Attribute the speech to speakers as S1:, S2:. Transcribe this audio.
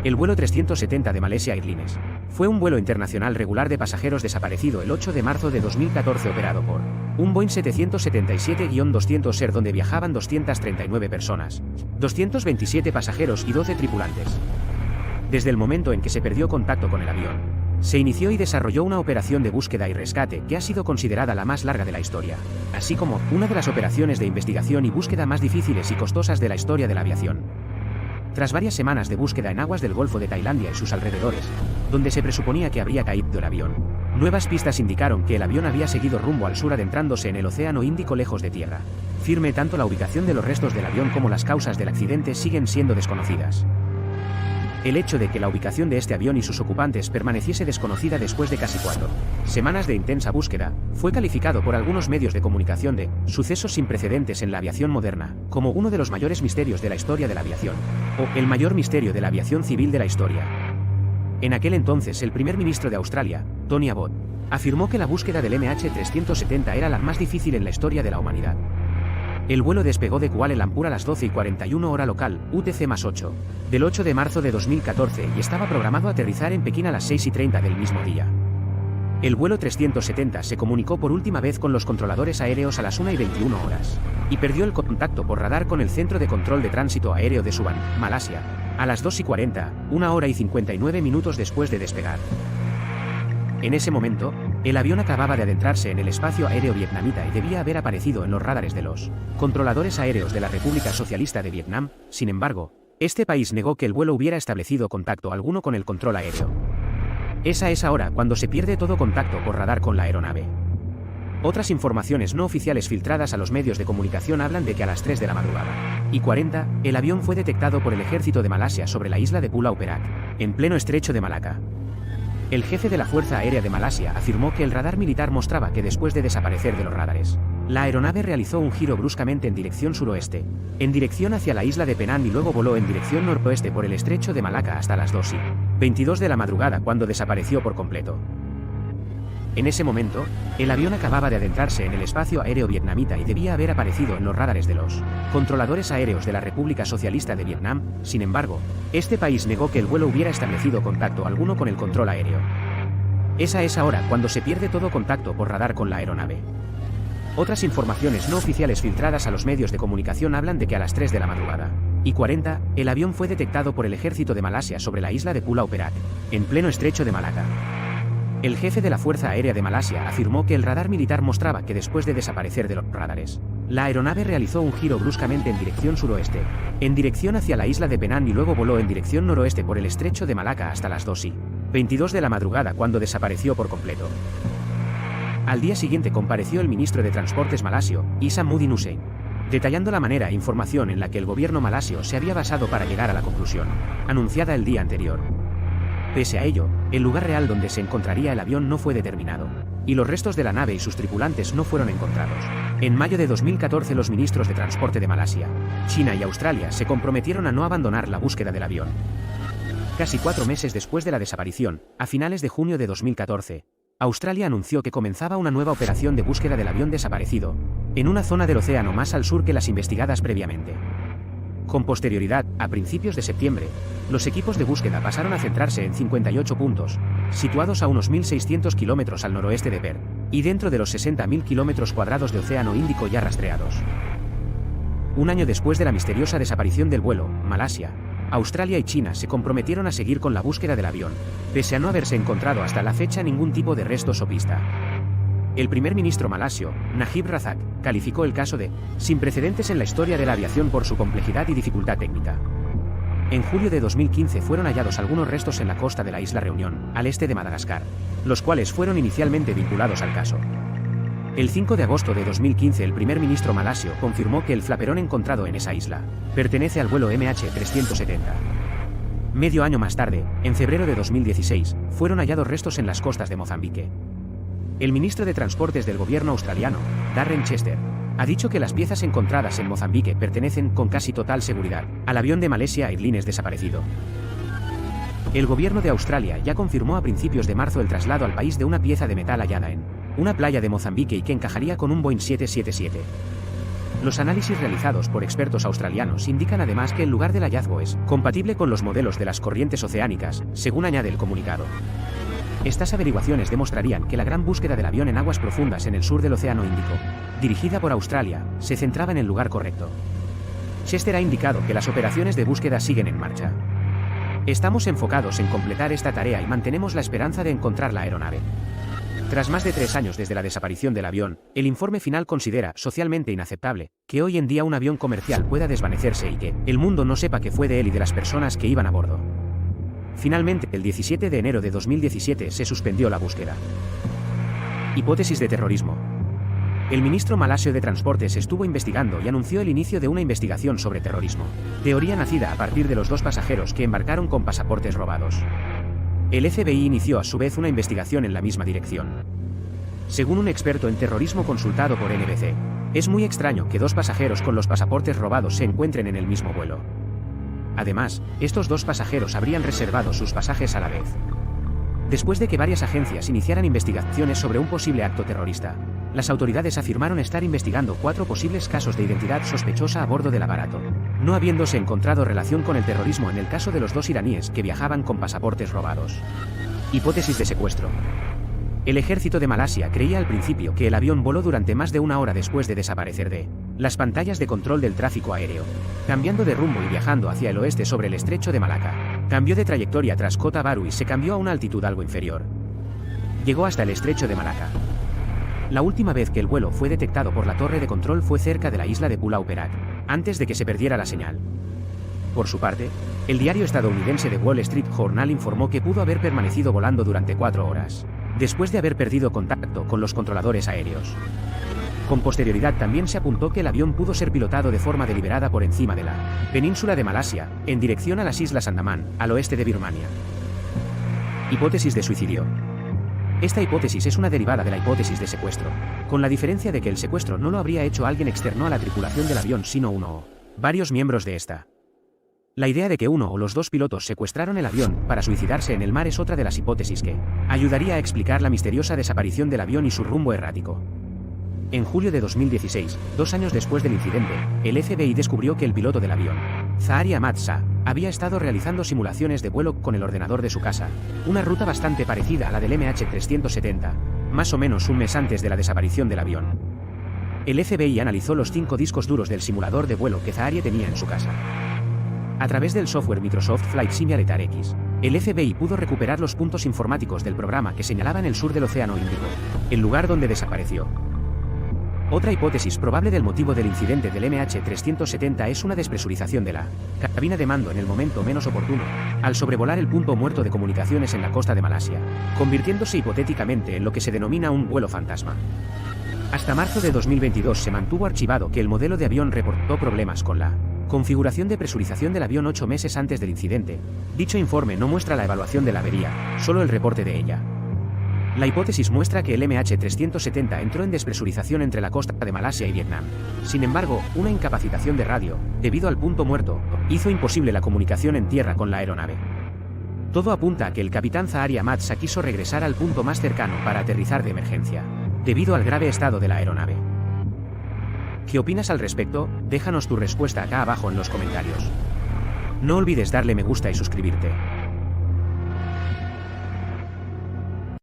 S1: El vuelo 370 de Malaysia Airlines fue un vuelo internacional regular de pasajeros desaparecido el 8 de marzo de 2014 operado por un Boeing 777-200 Air donde viajaban 239 personas, 227 pasajeros y 12 tripulantes. Desde el momento en que se perdió contacto con el avión, se inició y desarrolló una operación de búsqueda y rescate que ha sido considerada la más larga de la historia, así como una de las operaciones de investigación y búsqueda más difíciles y costosas de la historia de la aviación. Tras varias semanas de búsqueda en aguas del Golfo de Tailandia y sus alrededores, donde se presuponía que habría caído el avión, nuevas pistas indicaron que el avión había seguido rumbo al sur adentrándose en el Océano Índico lejos de tierra firme. Tanto la ubicación de los restos del avión como las causas del accidente siguen siendo desconocidas. El hecho de que la ubicación de este avión y sus ocupantes permaneciese desconocida después de casi 4 semanas de intensa búsqueda, fue calificado por algunos medios de comunicación de sucesos sin precedentes en la aviación moderna, como uno de los mayores misterios de la historia de la aviación, o el mayor misterio de la aviación civil de la historia. En aquel entonces el primer ministro de Australia, Tony Abbott, afirmó que la búsqueda del MH370 era la más difícil en la historia de la humanidad. El vuelo despegó de Kuala Lumpur a las 12:41 hora local, UTC+8, del 8 de marzo de 2014 y estaba programado a aterrizar en Pekín a las 6:30 del mismo día. El vuelo 370 se comunicó por última vez con los controladores aéreos a las 1:21 horas, y perdió el contacto por radar con el Centro de Control de Tránsito Aéreo de Subang, Malasia, a las 2:40, 1 hora y 59 minutos después de despegar. En ese momento, el avión acababa de adentrarse en el espacio aéreo vietnamita y debía haber aparecido en los radares de los controladores aéreos de la República Socialista de Vietnam. Sin embargo, este país negó que el vuelo hubiera establecido contacto alguno con el control aéreo. Esa es ahora cuando se pierde todo contacto por radar con la aeronave. Otras informaciones no oficiales filtradas a los medios de comunicación hablan de que a las 3 de la madrugada y 40, el avión fue detectado por el ejército de Malasia sobre la isla de Pulau Perak, en pleno estrecho de Malaca. El jefe de la Fuerza Aérea de Malasia afirmó que el radar militar mostraba que después de desaparecer de los radares, la aeronave realizó un giro bruscamente en dirección suroeste, en dirección hacia la isla de Penang y luego voló en dirección noroeste por el estrecho de Malaca hasta las 2:22 de la madrugada cuando desapareció por completo. En ese momento, el avión acababa de adentrarse en el espacio aéreo vietnamita y debía haber aparecido en los radares de los controladores aéreos de la República Socialista de Vietnam. Sin embargo, este país negó que el vuelo hubiera establecido contacto alguno con el control aéreo. Esa es ahora cuando se pierde todo contacto por radar con la aeronave. Otras informaciones no oficiales filtradas a los medios de comunicación hablan de que a las 3 de la madrugada y 40, el avión fue detectado por el ejército de Malasia sobre la isla de Pulau Perak, en pleno estrecho de Malaca. El jefe de la Fuerza Aérea de Malasia afirmó que el radar militar mostraba que después de desaparecer de los radares, la aeronave realizó un giro bruscamente en dirección suroeste, en dirección hacia la isla de Penang y luego voló en dirección noroeste por el estrecho de Malaca hasta las 2:22 de la madrugada cuando desapareció por completo. Al día siguiente compareció el ministro de Transportes malasio, Isamuddin Hussein, detallando la manera e información en la que el gobierno malasio se había basado para llegar a la conclusión anunciada el día anterior. Pese a ello, el lugar real donde se encontraría el avión no fue determinado, y los restos de la nave y sus tripulantes no fueron encontrados. En mayo de 2014 los ministros de Transporte de Malasia, China y Australia se comprometieron a no abandonar la búsqueda del avión. Casi 4 meses después de la desaparición, a finales de junio de 2014, Australia anunció que comenzaba una nueva operación de búsqueda del avión desaparecido, en una zona del océano más al sur que las investigadas previamente. Con posterioridad, a principios de septiembre, los equipos de búsqueda pasaron a centrarse en 58 puntos, situados a unos 1.600 kilómetros al noroeste de Perth, y dentro de los 60.000 kilómetros cuadrados de Océano Índico ya rastreados. Un año después de la misteriosa desaparición del vuelo, Malasia, Australia y China se comprometieron a seguir con la búsqueda del avión, pese a no haberse encontrado hasta la fecha ningún tipo de restos o pista. El primer ministro malasio, Najib Razak, calificó el caso de sin precedentes en la historia de la aviación por su complejidad y dificultad técnica. En julio de 2015 fueron hallados algunos restos en la costa de la isla Reunión, al este de Madagascar, los cuales fueron inicialmente vinculados al caso. El 5 de agosto de 2015 el primer ministro malasio confirmó que el flaperón encontrado en esa isla pertenece al vuelo MH370. Medio año más tarde, en febrero de 2016, fueron hallados restos en las costas de Mozambique. El ministro de Transportes del gobierno australiano, Darren Chester, ha dicho que las piezas encontradas en Mozambique pertenecen con casi total seguridad al avión de Malaysia Airlines desaparecido. El gobierno de Australia ya confirmó a principios de marzo el traslado al país de una pieza de metal hallada en una playa de Mozambique y que encajaría con un Boeing 777. Los análisis realizados por expertos australianos indican además que el lugar del hallazgo es compatible con los modelos de las corrientes oceánicas, según añade el comunicado. Estas averiguaciones demostrarían que la gran búsqueda del avión en aguas profundas en el sur del Océano Índico, dirigida por Australia, se centraba en el lugar correcto. Chester ha indicado que las operaciones de búsqueda siguen en marcha. Estamos enfocados en completar esta tarea y mantenemos la esperanza de encontrar la aeronave. Tras más de 3 años desde la desaparición del avión, el informe final considera socialmente inaceptable que hoy en día un avión comercial pueda desvanecerse y que el mundo no sepa que fue de él y de las personas que iban a bordo. Finalmente, el 17 de enero de 2017 se suspendió la búsqueda. Hipótesis de terrorismo. El ministro malasio de Transportes estuvo investigando y anunció el inicio de una investigación sobre terrorismo, teoría nacida a partir de los 2 pasajeros que embarcaron con pasaportes robados. El FBI inició a su vez una investigación en la misma dirección. Según un experto en terrorismo consultado por NBC, es muy extraño que 2 pasajeros con los pasaportes robados se encuentren en el mismo vuelo. Además, estos 2 pasajeros habrían reservado sus pasajes a la vez. Después de que varias agencias iniciaran investigaciones sobre un posible acto terrorista, las autoridades afirmaron estar investigando 4 posibles casos de identidad sospechosa a bordo del aparato, no habiéndose encontrado relación con el terrorismo en el caso de los 2 iraníes que viajaban con pasaportes robados. Hipótesis de secuestro. El ejército de Malasia creía al principio que el avión voló durante más de 1 hora después de desaparecer de las pantallas de control del tráfico aéreo, cambiando de rumbo y viajando hacia el oeste sobre el estrecho de Malaca. Cambió de trayectoria tras Kota Baru y se cambió a una altitud algo inferior. Llegó hasta el estrecho de Malaca. La última vez que el vuelo fue detectado por la torre de control fue cerca de la isla de Pulau Perak, antes de que se perdiera la señal. Por su parte, el diario estadounidense The Wall Street Journal informó que pudo haber permanecido volando durante 4 horas, después de haber perdido contacto con los controladores aéreos. Con posterioridad también se apuntó que el avión pudo ser pilotado de forma deliberada por encima de la península de Malasia, en dirección a las Islas Andamán, al oeste de Birmania. Hipótesis de suicidio. Esta hipótesis es una derivada de la hipótesis de secuestro, con la diferencia de que el secuestro no lo habría hecho alguien externo a la tripulación del avión sino uno o varios miembros de esta. La idea de que uno o los 2 pilotos secuestraron el avión para suicidarse en el mar es otra de las hipótesis que ayudaría a explicar la misteriosa desaparición del avión y su rumbo errático. En julio de 2016, 2 años después del incidente, el FBI descubrió que el piloto del avión, Zaharia Ahmad Shah, había estado realizando simulaciones de vuelo con el ordenador de su casa, una ruta bastante parecida a la del MH370, más o menos un mes antes de la desaparición del avión. El FBI analizó los 5 discos duros del simulador de vuelo que Zaharia tenía en su casa. A través del software Microsoft Flight Simulator X, el FBI pudo recuperar los puntos informáticos del programa que señalaban el sur del Océano Índico, el lugar donde desapareció. Otra hipótesis probable del motivo del incidente del MH370 es una despresurización de la cabina de mando en el momento menos oportuno, al sobrevolar el punto muerto de comunicaciones en la costa de Malasia, convirtiéndose hipotéticamente en lo que se denomina un vuelo fantasma. Hasta marzo de 2022 se mantuvo archivado que el modelo de avión reportó problemas con la configuración de presurización del avión 8 meses antes del incidente. Dicho informe no muestra la evaluación de la avería, solo el reporte de ella. La hipótesis muestra que el MH370 entró en despresurización entre la costa de Malasia y Vietnam. Sin embargo, una incapacitación de radio, debido al punto muerto, hizo imposible la comunicación en tierra con la aeronave. Todo apunta a que el capitán Zaharia Ahmad Shah quiso regresar al punto más cercano para aterrizar de emergencia, debido al grave estado de la aeronave. ¿Qué opinas al respecto? Déjanos tu respuesta acá abajo en los comentarios. No olvides darle me gusta y suscribirte.